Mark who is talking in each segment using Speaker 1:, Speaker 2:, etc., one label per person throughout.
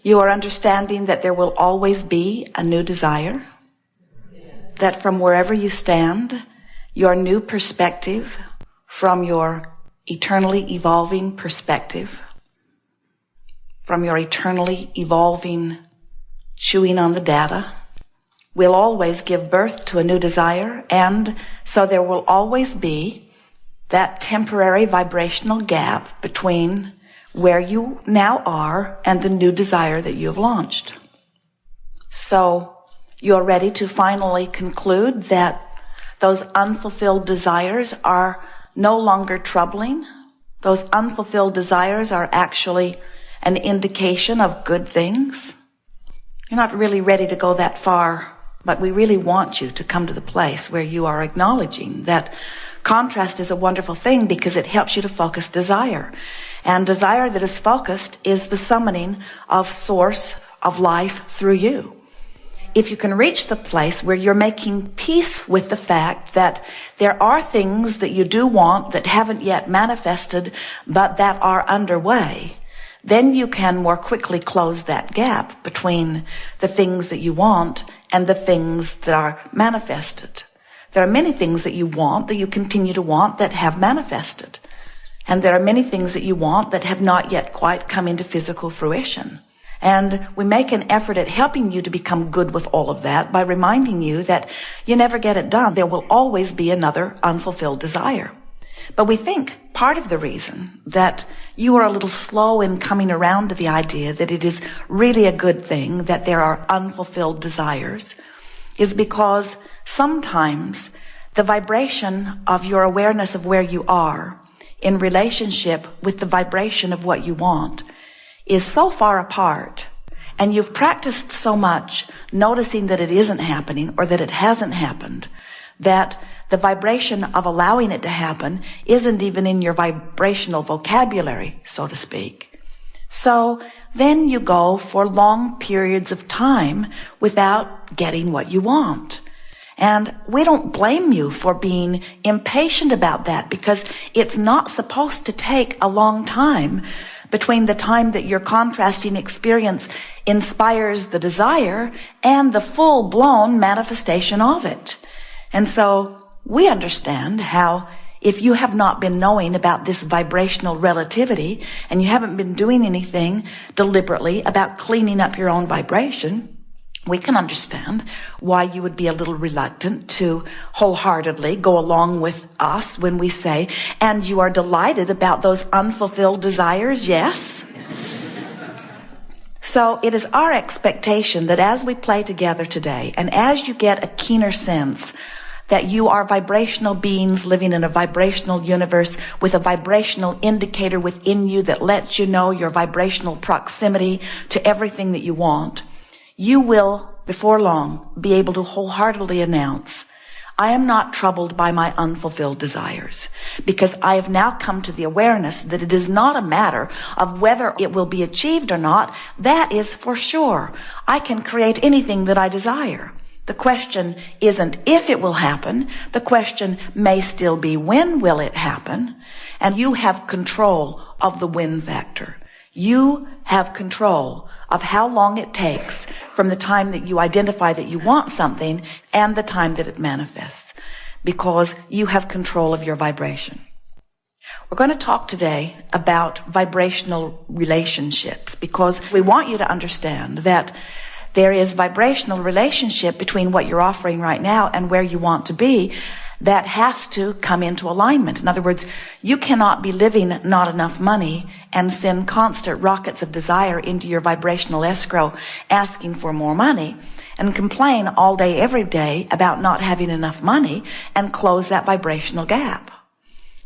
Speaker 1: You are understanding that there will always be a new desire. That from wherever you stand, your new perspective, from your eternally evolving perspective, from your eternally evolving chewing on the data, will always give birth to a new desire. And so there will always be that temporary vibrational gap between where you now are and the new desire that you've launched. So you're ready to finally conclude that those unfulfilled desires are no longer troubling. Those unfulfilled desires are actually an indication of good things. You're not really ready to go that far, but we really want you to come to the place where you are acknowledging that contrast is a wonderful thing because it helps you to focus desire. And desire that is focused is the summoning of source of life through you. If you can reach the place where you're making peace with the fact that there are things that you do want that haven't yet manifested, but that are underway, then you can more quickly close that gap between the things that you want and the things that are manifested. There are many things that you want, that you continue to want, that have manifested. And there are many things that you want that have not yet quite come into physical fruition. And we make an effort at helping you to become good with all of that by reminding you that you never get it done. There will always be another unfulfilled desire. But we think part of the reason that you are a little slow in coming around to the idea that it is really a good thing that there are unfulfilled desires is because sometimes the vibration of your awareness of where you are in relationship with the vibration of what you want is so far apart, and you've practiced so much noticing that it isn't happening or that it hasn't happened, that the vibration of allowing it to happen isn't even in your vibrational vocabulary, so to speak. So then you go for long periods of time without getting what you want. And we don't blame you for being impatient about that, because it's not supposed to take a long time between the time that your contrasting experience inspires the desire and the full-blown manifestation of it. And so we understand how if you have not been knowing about this vibrational relativity and you haven't been doing anything deliberately about cleaning up your own vibration, we can understand why you would be a little reluctant to wholeheartedly go along with us when we say, and you are delighted about those unfulfilled desires, yes? So it is our expectation that as we play together today, and as you get a keener sense that you are vibrational beings living in a vibrational universe with a vibrational indicator within you that lets you know your vibrational proximity to everything that you want, you will, before long, be able to wholeheartedly announce, I am not troubled by my unfulfilled desires, because I have now come to the awareness that it is not a matter of whether it will be achieved or not. That is for sure. I can create anything that I desire. The question isn't if it will happen. The question may still be when will it happen? And you have control of the when factor. You have control of how long it takes from the time that you identify that you want something and the time that it manifests, because you have control of your vibration. We're going to talk today about vibrational relationships, because we want you to understand that there is vibrational relationship between what you're offering right now and where you want to be that has to come into alignment. In other words, you cannot be living not enough money and send constant rockets of desire into your vibrational escrow asking for more money and complain all day, every day about not having enough money and close that vibrational gap.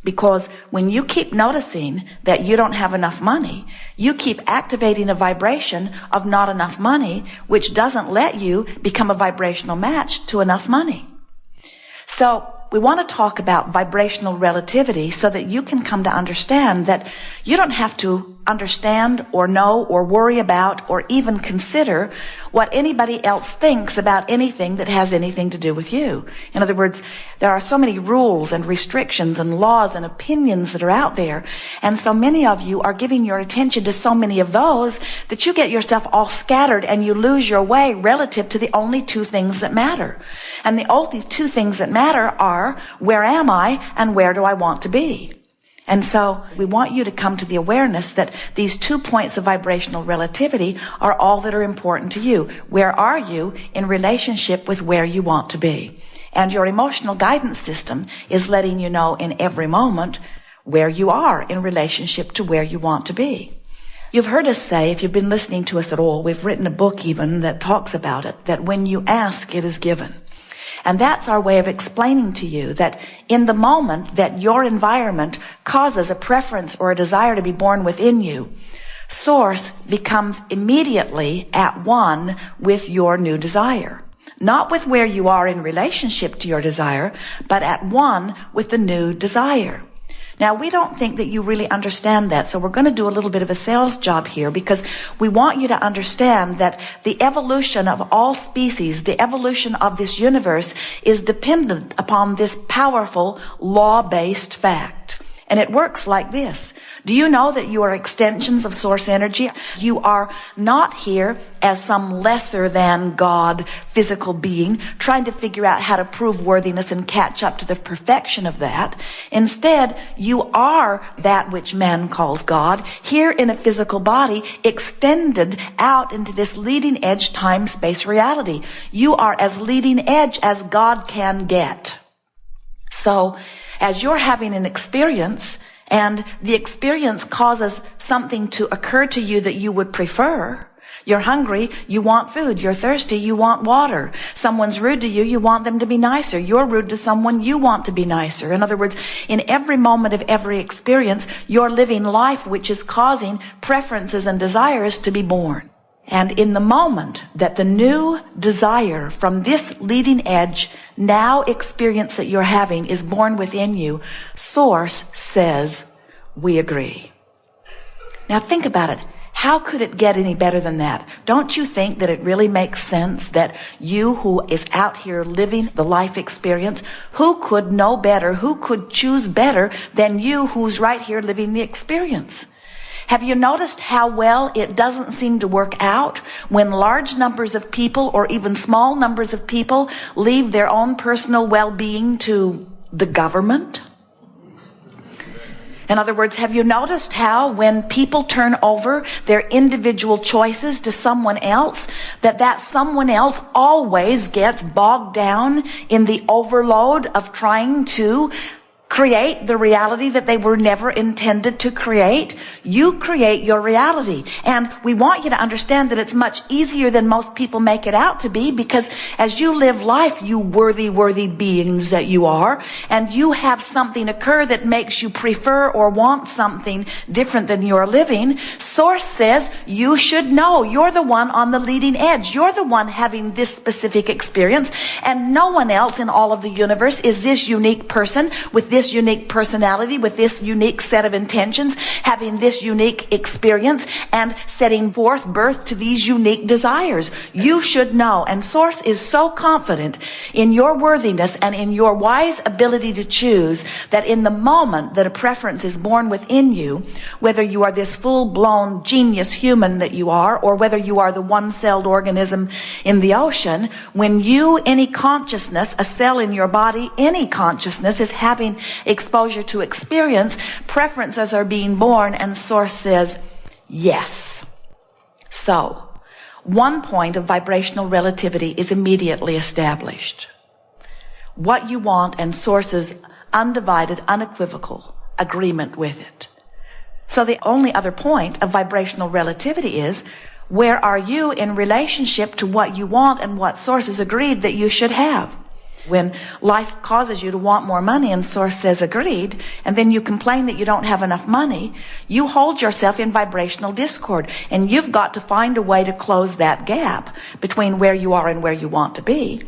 Speaker 1: Because when you keep noticing that you don't have enough money, you keep activating a vibration of not enough money, which doesn't let you become a vibrational match to enough money. So we want to talk about vibrational relativity so that you can come to understand that you don't have to understand or know or worry about or even consider what anybody else thinks about anything that has anything to do with you. In other words, there are so many rules and restrictions and laws and opinions that are out there, and so many of you are giving your attention to so many of those that you get yourself all scattered and you lose your way relative to the only two things that matter. And the only two things that matter are, where am I and where do I want to be? And so we want you to come to the awareness that these 2 points of vibrational relativity are all that are important to you. Where are you in relationship with where you want to be? And your emotional guidance system is letting you know in every moment where you are in relationship to where you want to be. You've heard us say, if you've been listening to us at all, we've written a book even that talks about it, that when you ask, it is given. And that's our way of explaining to you that in the moment that your environment causes a preference or a desire to be born within you, Source becomes immediately at one with your new desire. Not with where you are in relationship to your desire, but at one with the new desire. Now, we don't think that you really understand that, so we're going to do a little bit of a sales job here because we want you to understand that the evolution of all species, the evolution of this universe is dependent upon this powerful law-based fact. And it works like this. Do you know that you are extensions of source energy? You are not here as some lesser than God physical being trying to figure out how to prove worthiness and catch up to the perfection of that. Instead, you are that which man calls God, here in a physical body, extended out into this leading edge time-space reality. You are as leading edge as God can get. So, as you're having an experience, and the experience causes something to occur to you that you would prefer. You're hungry, you want food. You're thirsty, you want water. Someone's rude to you, you want them to be nicer. You're rude to someone, you want to be nicer. In other words, in every moment of every experience, you're living life which is causing preferences and desires to be born. And in the moment that the new desire from this leading edge now experience that you're having is born within you, Source says, we agree. Now think about it. How could it get any better than that? Don't you think that it really makes sense that you who is out here living the life experience, who could know better, who could choose better than you who's right here living the experience? Have you noticed how well it doesn't seem to work out when large numbers of people or even small numbers of people leave their own personal well-being to the government? In other words, have you noticed how when people turn over their individual choices to someone else, that someone else always gets bogged down in the overload of trying to create the reality that they were never intended to create? You create your reality. And we want you to understand that it's much easier than most people make it out to be, because as you live life, you worthy beings that you are, and you have something occur that makes you prefer or want something different than you're living, Source says you should know. You're the one on the leading edge. You're the one having this specific experience, and no one else in all of the universe is this unique person with this unique personality, with this unique set of intentions, having this unique experience, and setting forth birth to these unique desires. You should know. And Source is so confident in your worthiness and in your wise ability to choose that in the moment that a preference is born within you, whether you are this full-blown genius human that you are, or whether you are the one-celled organism in the ocean, when you, any consciousness, a cell in your body, any consciousness is having exposure to experience, preferences are being born, and Source says, yes. So, 1 point of vibrational relativity is immediately established. What you want and Source's undivided, unequivocal agreement with it. So the only other point of vibrational relativity is, where are you in relationship to what you want and what Source has agreed that you should have? When life causes you to want more money and Source says agreed, and then you complain that you don't have enough money, you hold yourself in vibrational discord, and you've got to find a way to close that gap between where you are and where you want to be.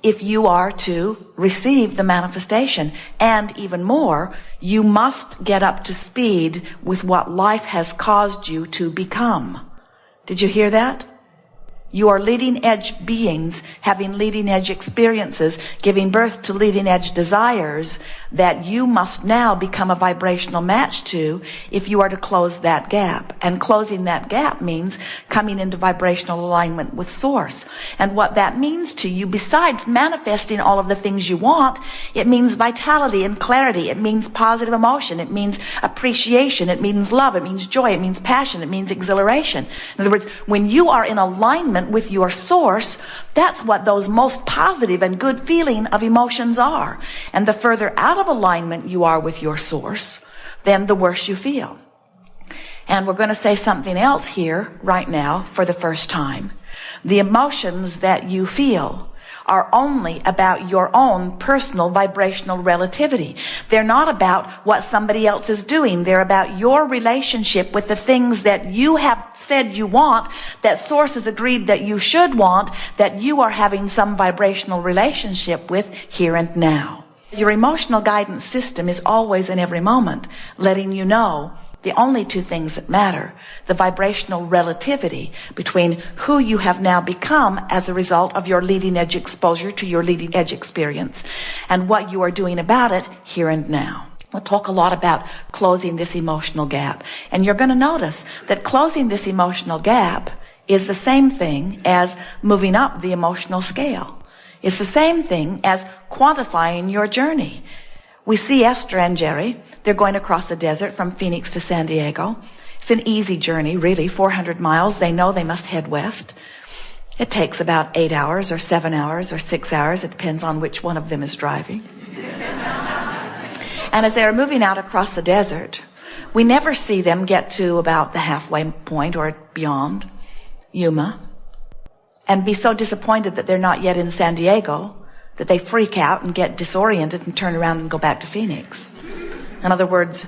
Speaker 1: if you are to receive the manifestation. And even more, you must get up to speed with what life has caused you to become. Did you hear that? You are leading edge beings, having leading edge experiences, giving birth to leading edge desires that you must now become a vibrational match to if you are to close that gap. And closing that gap means coming into vibrational alignment with Source. And what that means to you, besides manifesting all of the things you want, it means vitality and clarity. It means positive emotion. It means appreciation. It means love. It means joy. It means passion. It means exhilaration. In other words, when you are in alignment with your Source, that's what those most positive and good feeling of emotions are. And the further out of alignment you are with your Source, then the worse you feel. And we're going to say something else here right now for the first time. The emotions that you feel are only about your own personal vibrational relativity. They're not about what somebody else is doing. They're about your relationship with the things that you have said you want, that Source has agreed that you should want, that you are having some vibrational relationship with here and now. Your emotional guidance system is always in every moment letting you know the only two things that matter: the vibrational relativity between who you have now become as a result of your leading edge exposure to your leading edge experience, and what you are doing about it here and now. We'll talk a lot about closing this emotional gap. And you're going to notice that closing this emotional gap is the same thing as moving up the emotional scale. It's the same thing as quantifying your journey. We see Esther and Jerry. They're going across the desert from Phoenix to San Diego. It's an easy journey, really, 400 miles. They know they must head west. It takes about 8 hours or 7 hours or 6 hours. It depends on which one of them is driving. And as they're moving out across the desert, we never see them get to about the halfway point or beyond Yuma and be so disappointed that they're not yet in San Diego that they freak out and get disoriented and turn around and go back to Phoenix. In other words,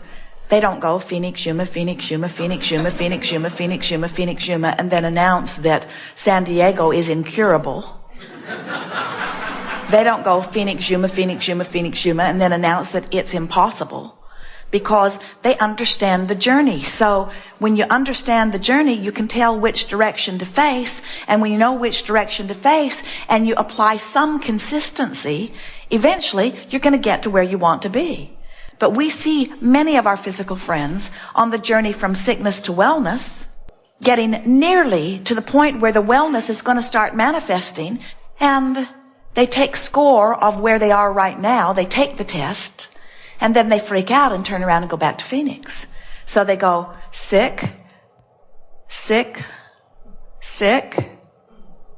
Speaker 1: they don't go Phoenix, Yuma, Phoenix, Yuma, Phoenix, Yuma, Phoenix, Yuma, Phoenix, Yuma, Phoenix, Yuma, and then announce that San Diego is incurable. They don't go Phoenix, Yuma, Phoenix, Yuma, Phoenix, Yuma, and then announce that it's impossible, because they understand the journey. So when you understand the journey, you can tell which direction to face. And when you know which direction to face and you apply some consistency, eventually you're going to get to where you want to be. But we see many of our physical friends on the journey from sickness to wellness, getting nearly to the point where the wellness is going to start manifesting, and they take score of where they are right now. They take the test, and then they freak out and turn around and go back to Phoenix. So they go sick, sick, sick,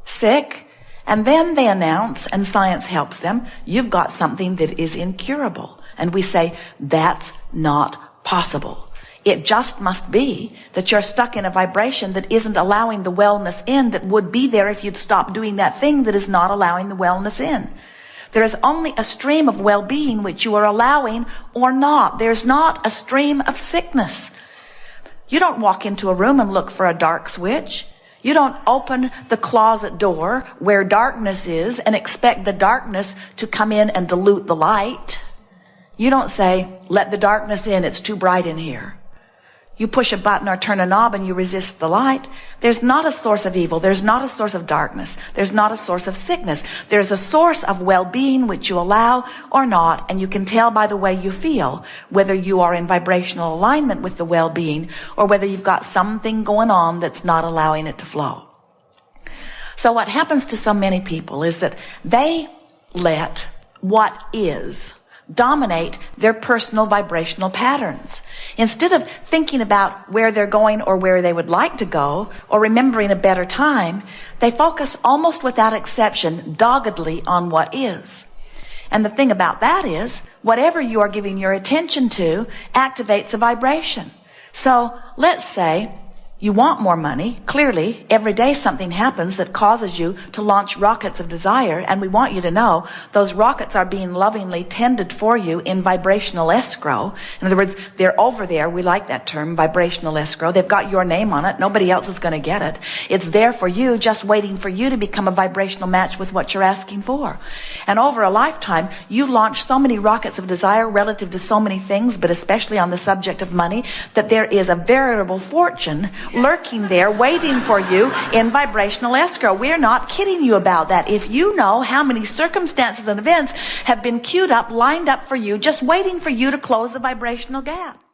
Speaker 1: sick, and then they announce, and science helps them, you've got something that is incurable. And we say, that's not possible. It just must be that you're stuck in a vibration that isn't allowing the wellness in that would be there if you'd stop doing that thing that is not allowing the wellness in. There is only a stream of well-being which you are allowing or not. There's not a stream of sickness. You don't walk into a room and look for a dark switch. You don't open the closet door where darkness is and expect the darkness to come in and dilute the light. You don't say, let the darkness in, it's too bright in here. You push a button or turn a knob and you resist the light. There's not a source of evil. There's not a source of darkness. There's not a source of sickness. There's a source of well-being which you allow or not, and you can tell by the way you feel whether you are in vibrational alignment with the well-being or whether you've got something going on that's not allowing it to flow. So what happens to so many people is that they let what is dominate their personal vibrational patterns. Instead of thinking about where they're going or where they would like to go or remembering a better time, they focus almost without exception doggedly on what is. And the thing about that is, whatever you are giving your attention to activates a vibration. So let's say You want more money. Clearly, every day something happens that causes you to launch rockets of desire, and we want you to know those rockets are being lovingly tended for you in vibrational escrow. In other words, they're over there. We like that term, vibrational escrow. They've got your name on it. Nobody else is going to get it. It's there for you, just waiting for you to become a vibrational match with what you're asking for. And over a lifetime, you launch so many rockets of desire relative to so many things, but especially on the subject of money, that there is a veritable fortune lurking there waiting for you in vibrational escrow. We're not kidding you about that. If you know how many circumstances and events have been queued up, lined up for you, just waiting for you to close the vibrational gap.